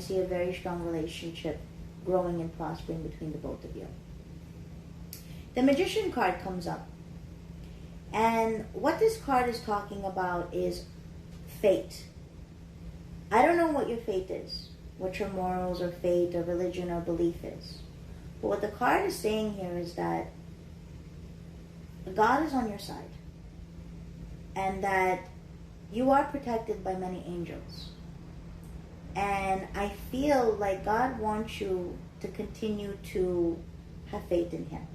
see a very strong relationship growing and prospering between the both of you. The Magician card comes up. And what this card is talking about is fate. I don't know what your fate is, what your morals or fate or religion or belief is. But what the card is saying here is that God is on your side. And that you are protected by many angels. And I feel like God wants you to continue to have faith in Him.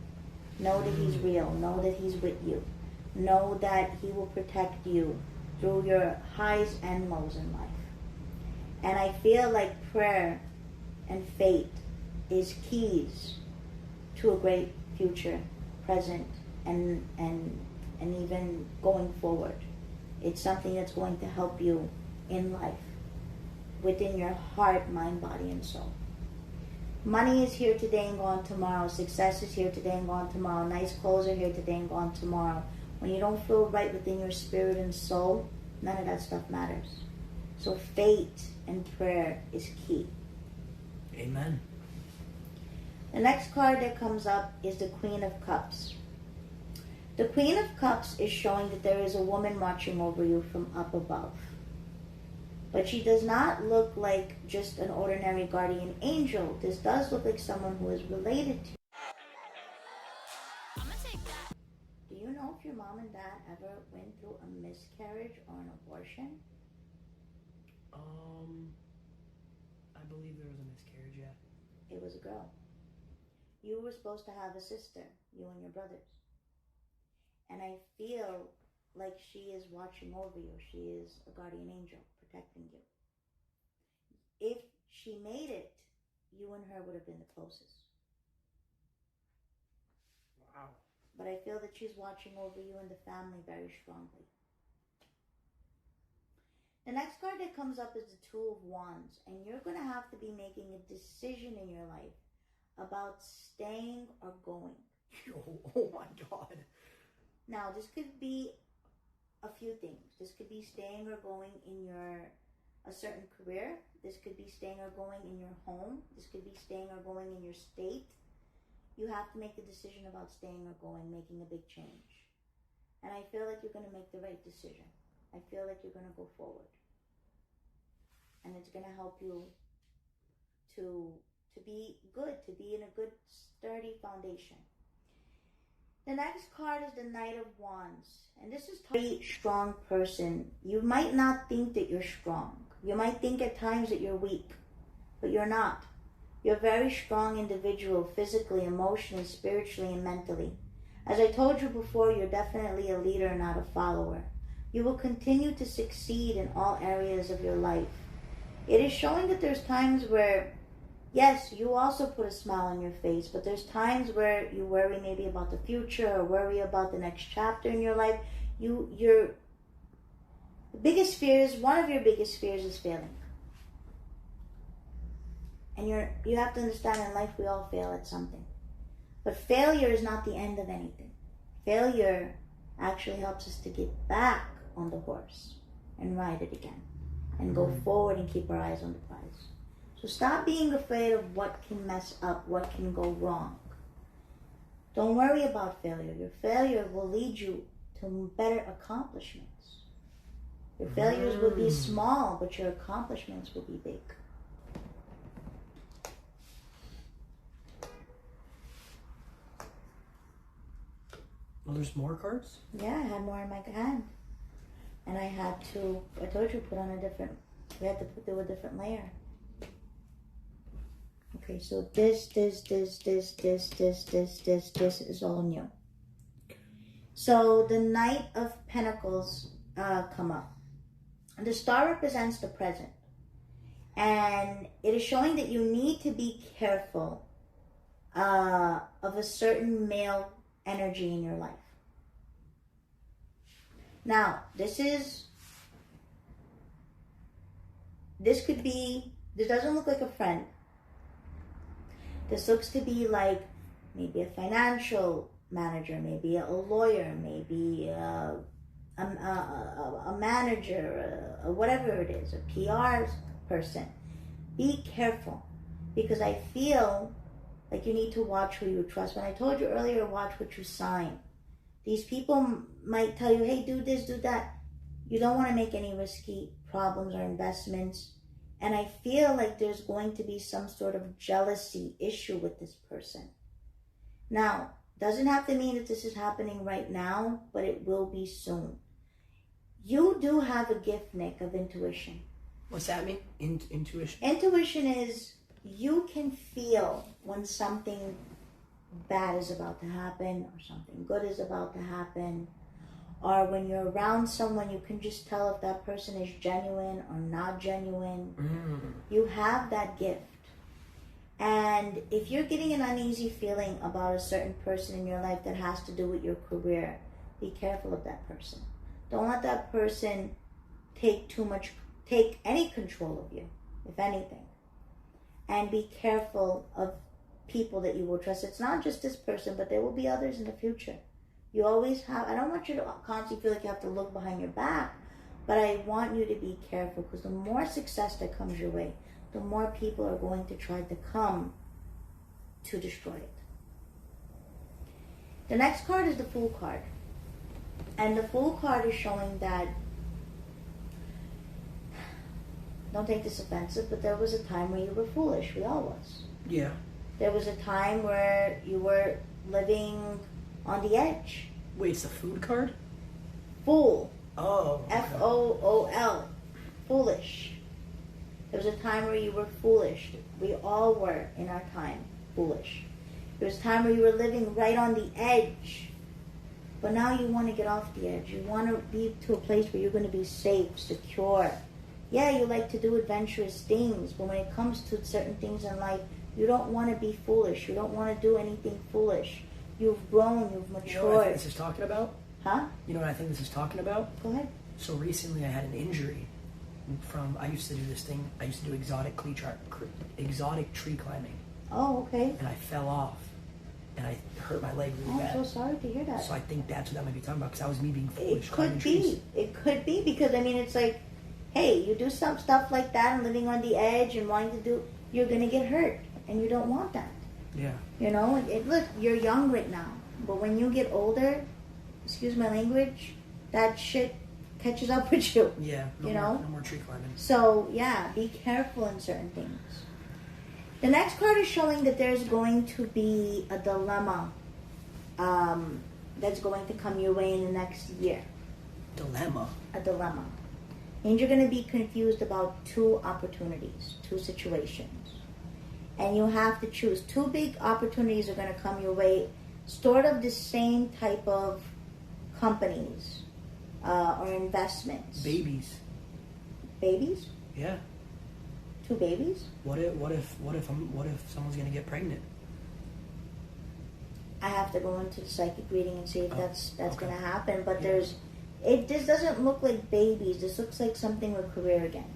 Know that He's real. Know that He's with you. Know that He will protect you through your highs and lows in life. And I feel like prayer and faith is keys to a great future, present, and even going forward. It's something that's going to help you in life, within your heart, mind, body, and soul. Money is here today and gone tomorrow. Success is here today and gone tomorrow. Nice clothes are here today and gone tomorrow. When you don't feel right within your spirit and soul, none of that stuff matters. So faith and prayer is key. Amen. The next card that comes up is the Queen of Cups. The Queen of Cups is showing that there is a woman watching over you from up above. But she does not look like just an ordinary guardian angel. This does look like someone who is related to you. Do you know if your mom and dad ever went through a miscarriage or an abortion? I believe there was a miscarriage, yeah. It was a girl. You were supposed to have a sister, you and your brothers. And I feel like she is watching over you. She is a guardian angel protecting you. If she made it, you and her would have been the closest. Wow. But I feel that she's watching over you and the family very strongly. The next card that comes up is the Two of Wands. And you're going to have to be making a decision in your life about staying or going. Oh my God. Now, this could be a few things. This could be staying or going in a certain career. This could be staying or going in your home. This could be staying or going in your state. You have to make a decision about staying or going, making a big change. And I feel like you're going to make the right decision. I feel like you're going to go forward. And it's going to help you to be good, to be in a good, sturdy foundation. The next card is the Knight of Wands. And this is a very strong person. You might not think that you're strong. You might think at times that you're weak. But you're not. You're a very strong individual, physically, emotionally, spiritually, and mentally. As I told you before, you're definitely a leader, not a follower. You will continue to succeed in all areas of your life. It is showing that there's times where, yes, you also put a smile on your face, but there's times where you worry maybe about the future or worry about the next chapter in your life. Your biggest fears, one of your biggest fears is failing. And you have to understand in life we all fail at something. But failure is not the end of anything. Failure actually helps us to get back on the horse and ride it again. And go forward and keep our eyes on the prize. So stop being afraid of what can mess up, what can go wrong. Don't worry about failure. Your failure will lead you to better accomplishments. Your failures will be small, but your accomplishments will be big. Well, there's more cards? Yeah, I had more in my hand. And I told you, put on we had to do a different layer. Okay, so this is all new. So the Knight of Pentacles come up. And the star represents the present. And it is showing that you need to be careful of a certain male energy in your life. Now, this doesn't look like a friend. This looks to be like maybe a financial manager, maybe a lawyer, maybe a manager, whatever it is, a PR person. Be careful, because I feel like you need to watch who you trust. When I told you earlier, watch what you sign. These people might tell you, hey, do this, do that. You don't want to make any risky problems or investments. And I feel like there's going to be some sort of jealousy issue with this person. Now, doesn't have to mean that this is happening right now, but it will be soon. You do have a gift, Nick, of intuition. What's that mean? Intuition? Intuition is you can feel when something bad is about to happen or something good is about to happen. Or when you're around someone, you can just tell if that person is genuine or not genuine. You have that gift. And if you're getting an uneasy feeling about a certain person in your life that has to do with your career, be careful of that person. Don't let that person take any control of you, if anything. And be careful of people that you will trust. It's not just this person, but there will be others in the future. You always have, I don't want you to constantly feel like you have to look behind your back, but I want you to be careful, because the more success that comes your way, the more people are going to try to come to destroy it. The next card is the Fool card. And the Fool card is showing that, don't take this offensive, but there was a time where you were foolish. We all was. Yeah. There was a time where you were living on the edge. Wait, it's the food card? Fool. Oh. Okay. Fool. Foolish. There was a time where you were foolish. We all were in our time foolish. There was a time where you were living right on the edge. But now you want to get off the edge. You want to be to a place where you're going to be safe, secure. Yeah, you like to do adventurous things, but when it comes to certain things in life, you don't want to be foolish. You don't want to do anything foolish. You've grown, you've matured. You know what I think this is talking about? Huh? You know what I think this is talking about? Go ahead. So recently I had an injury I used to do this thing, I used to do exotic tree climbing. Oh, okay. And I fell off, and I hurt my leg really bad. I'm so sorry to hear that. So I think that's what that might be talking about, because that was me being foolish. It could be. It could be, because, I mean, it's like, hey, you do some stuff like that and living on the edge and wanting to do, you're going to get hurt, and you don't want that. Yeah. You know, look, you're young right now, but when you get older, excuse my language, that shit catches up with you. Yeah. No more tree climbing. So, yeah, be careful in certain things. The next card is showing that there's going to be a dilemma that's going to come your way in the next year. Dilemma? A dilemma. And you're going to be confused about two opportunities, two situations. And you have to choose. Two big opportunities are going to come your way, sort of the same type of companies or investments. Babies. Babies? Yeah. Two babies? What if someone's gonna get pregnant? I have to go into the psychic reading and see if that's okay. gonna happen. But Yeah. this doesn't look like babies. This looks like something with career again.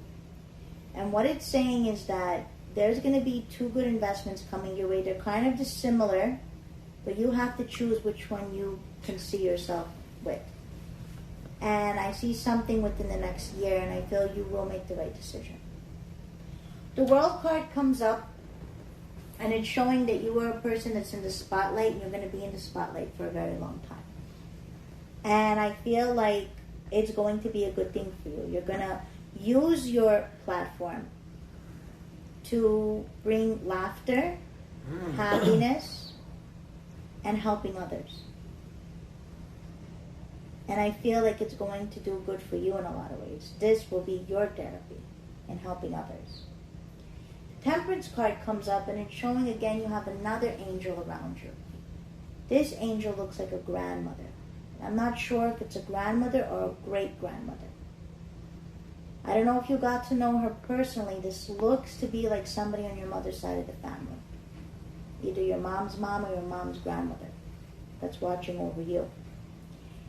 And what it's saying is that there's gonna be two good investments coming your way. They're kind of dissimilar, but you have to choose which one you can see yourself with. And I see something within the next year, and I feel you will make the right decision. The World card comes up, and it's showing that you are a person that's in the spotlight, and you're going to be in the spotlight for a very long time. And I feel like it's going to be a good thing for you. You're going to use your platform to bring laughter, happiness, and helping others. And I feel like it's going to do good for you in a lot of ways. This will be your therapy in helping others. The Temperance card comes up, and it's showing again you have another angel around you. This angel looks like a grandmother. I'm not sure if it's a grandmother or a great-grandmother. I don't know if you got to know her personally. This looks to be like somebody on your mother's side of the family. Either your mom's mom or your mom's grandmother that's watching over you.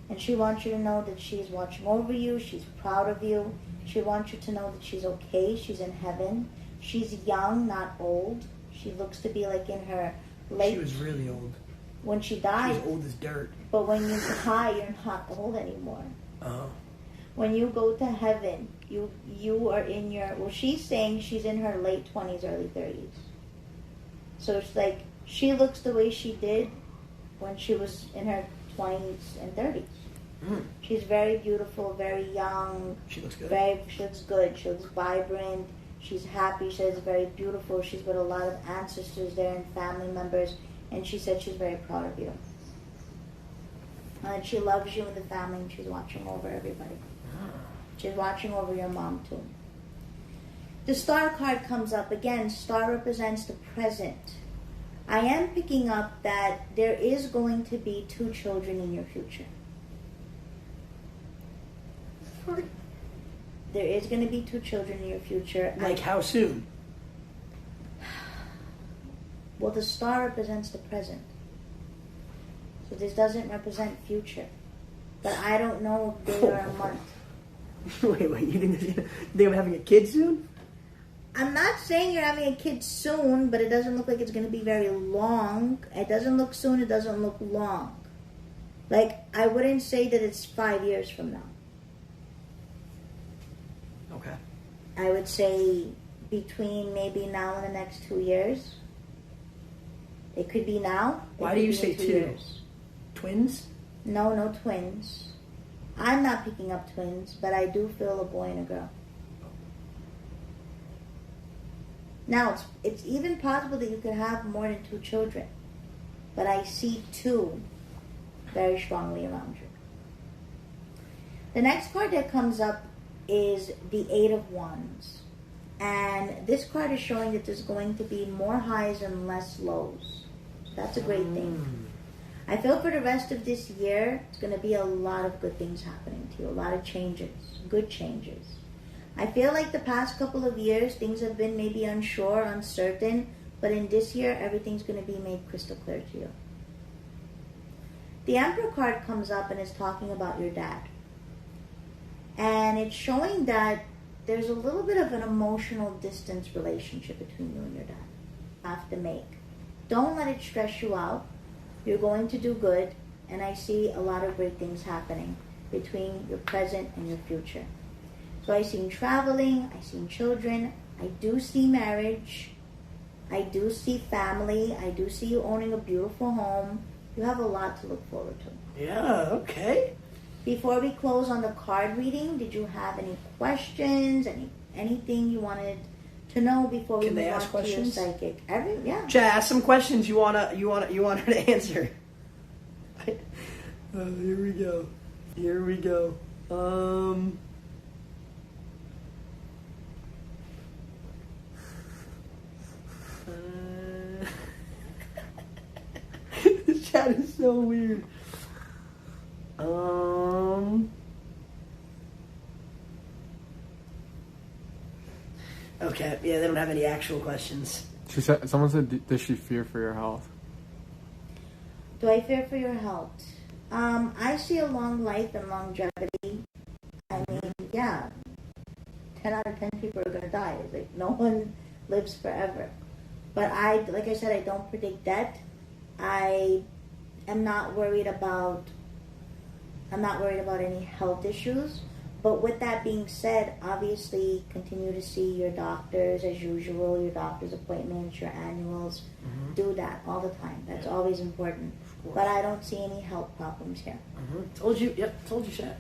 And she wants you to know that she's watching over you. She's proud of you. She wants you to know that she's okay. She's in heaven. She's young, not old. She looks to be like in her late... She was really old. When she died. She was old as dirt. But when you die, you're not old anymore. Oh. when you go to heaven, you are in your, well, she's saying she's in her late 20s, early 30s. So it's like she looks the way she did when she was in her 20s and 30s. She's very beautiful, very young. She looks good. She looks good. She looks vibrant. She's happy. She says very beautiful. She's got a lot of ancestors there and family members. And she said she's very proud of you. And she loves you and the family, and she's watching over everybody. She's watching over your mom too. The star card comes up. Again, star represents the present. I am picking up that there is going to be 2 children in your future. There is going to be 2 children in your future. Like how soon? Well, the star represents the present. So this doesn't represent future. But I don't know if day or a month. Wait, you think I'm having a kid soon? I'm not saying you're having a kid soon, but it doesn't look like it's going to be very long. It doesn't look soon, it doesn't look long. Like, I wouldn't say that it's 5 years from now. Okay. I would say between maybe now and the next 2 years. It could be now. Why do you say 2? Years. Twins? No twins. I'm not picking up twins, but I do feel a boy and a girl. Now, it's even possible that you could have more than 2 children. But I see 2 very strongly around you. The next card that comes up is the 8 of Wands. And this card is showing that there's going to be more highs and less lows. That's a great thing. I feel for the rest of this year, it's going to be a lot of good things happening to you. A lot of changes. Good changes. I feel like the past couple of years, things have been maybe unsure, uncertain. But in this year, everything's going to be made crystal clear to you. The Emperor card comes up and is talking about your dad. And it's showing that there's a little bit of an emotional distance relationship between you and your dad. You have to make. Don't let it stress you out. You're going to do good. And I see a lot of great things happening between your present and your future. So I seen traveling. I seen children. I do see marriage. I do see family. I do see you owning a beautiful home. You have a lot to look forward to. Yeah, okay. Before we close on the card reading, did you have any questions? Anything you wanted to know before we move on to your psychic? Yeah. Chad, ask some questions you want her to answer. Here we go. This chat is so weird. Okay, yeah, they don't have any actual questions. Someone said, does she fear for your health? Do I fear for your health? I see a long life and longevity. I mean, yeah, 10 out of 10 people are going to die. It's like no one lives forever. But like I said, I don't predict death. I am not worried about any health issues. But with that being said, obviously continue to see your doctors as usual, your doctor's appointments, your annuals. Mm-hmm. Do that all the time. That's always important. But I don't see any health problems here. Mm-hmm. Told you, Chad.